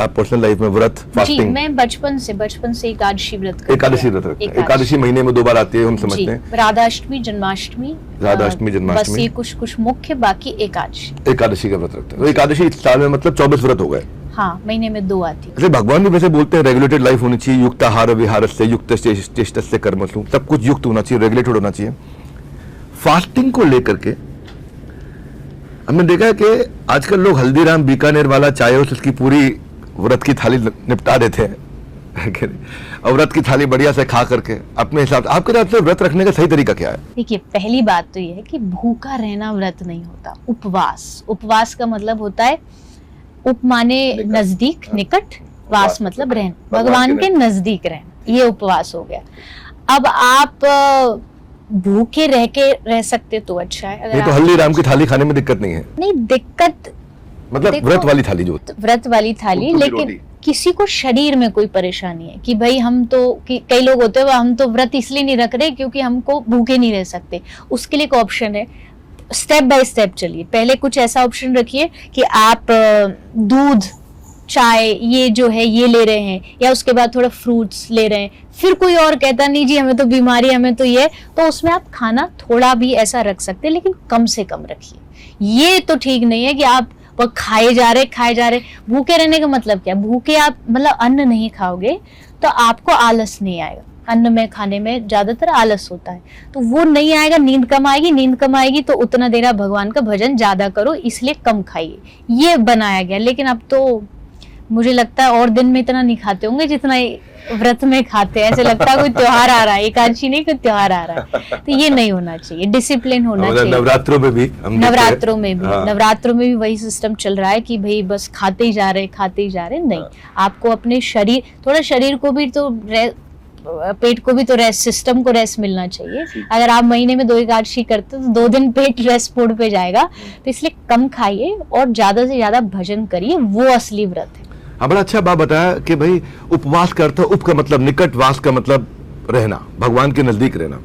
आप personal life में व्रत जी, फास्टिंग? मैं बचपन से एकादशी व्रत करती एकादशी व्रत रखते हैं। एकादशी महीने में 2 बार आती है, हम समझते हैं। राधाष्टमी, जन्माष्टमी, बस ये कुछ मुख्य, बाकी एकादशी। एकादशी का व्रत रखते हैं। तो एकादशी इस साल में मतलब 24 व्रत हो गए। हाँ, महीने में 2 आती है। जैसे भगवान भी वैसे बोलते हैं रेगुलेटेड लाइफ होनी चाहिए, युक्ताहार विहारस्य युक्तश्चेष्टस्य कर्मसु, सब कुछ युक्त होना चाहिए, रेगुलेटेड होना चाहिए। फास्टिंग को लेकर के हमने देखा है कि आजकल लोग हल्दीराम बीकानेर वाला चाय और उसकी पूरी व्रत की थाली निपटा देते हैं और व्रत की थाली बढ़िया से खा करके अपने हिसाब से। आपके हिसाब से व्रत रखने का सही तरीका क्या है? देखिए, पहली बात तो ये है कि भूखा रहना व्रत नहीं होता, उपवास। उपवास का मतलब होता है, उप माने नजदीक, निकट, वास मतलब रहना, भगवान के नजदीक रहना, ये उपवास हो गया। अब आप भूखे रह सकते तो अच्छा है। अगर तो हल्दीराम की थाली खाने में दिक्कत नहीं है? नहीं, दिक्कत मतलब व्रत वाली थाली जो व्रत वाली थाली, लेकिन किसी को शरीर में कोई परेशानी है कि भाई हम तो कई लोग होते हैं हम तो व्रत इसलिए नहीं रख रहे क्योंकि हमको भूखे नहीं रह सकते, उसके लिए एक ऑप्शन है। स्टेप बाय स्टेप चलिए। पहले कुछ ऐसा ऑप्शन रखिए कि आप दूध, चाय, ये जो है ये ले रहे हैं, या उसके बाद थोड़ा फ्रूट्स ले रहे हैं। फिर कोई और कहता नहीं जी हमें तो बीमारी, हमें तो ये, तो उसमें आप खाना थोड़ा भी ऐसा रख सकते हैं, लेकिन कम से कम रखिए। ये तो ठीक नहीं है कि आप वो खाए जा रहे। भूखे रहने का मतलब क्या? भूखे आप मतलब अन्न नहीं खाओगे तो आपको आलस नहीं आएगा। अन्न में खाने में ज्यादातर आलस होता है, तो वो नहीं आएगा। नींद कम आएगी तो उतना देर आप भगवान का भजन ज्यादा करो, इसलिए कम खाइए, ये बनाया गया। लेकिन अब तो मुझे लगता है और दिन में इतना नहीं खाते होंगे जितना व्रत में खाते हैं। ऐसे लगता है कोई त्योहार आ रहा है, एकादशी नहीं, कोई त्योहार आ रहा है। तो ये नहीं होना चाहिए, डिसिप्लिन होना चाहिए। नवरात्रों में भी नवरात्रों में भी वही सिस्टम चल रहा है कि भाई बस खाते ही जा रहे। नहीं, आपको अपने शरीर को भी तो पेट को भी तो रेस्ट, सिस्टम को रेस्ट मिलना चाहिए। अगर आप महीने में 2 एकादशी करते तो 2 दिन पेट रेस्ट मोड पे जाएगा। तो इसलिए कम खाइए और ज्यादा से ज्यादा भजन करिए, वो असली व्रत है। हाँ, बड़ा अच्छा बात बताया कि भाई उपवास करते, उप का मतलब निकट, वास का मतलब रहना, भगवान के नजदीक रहना।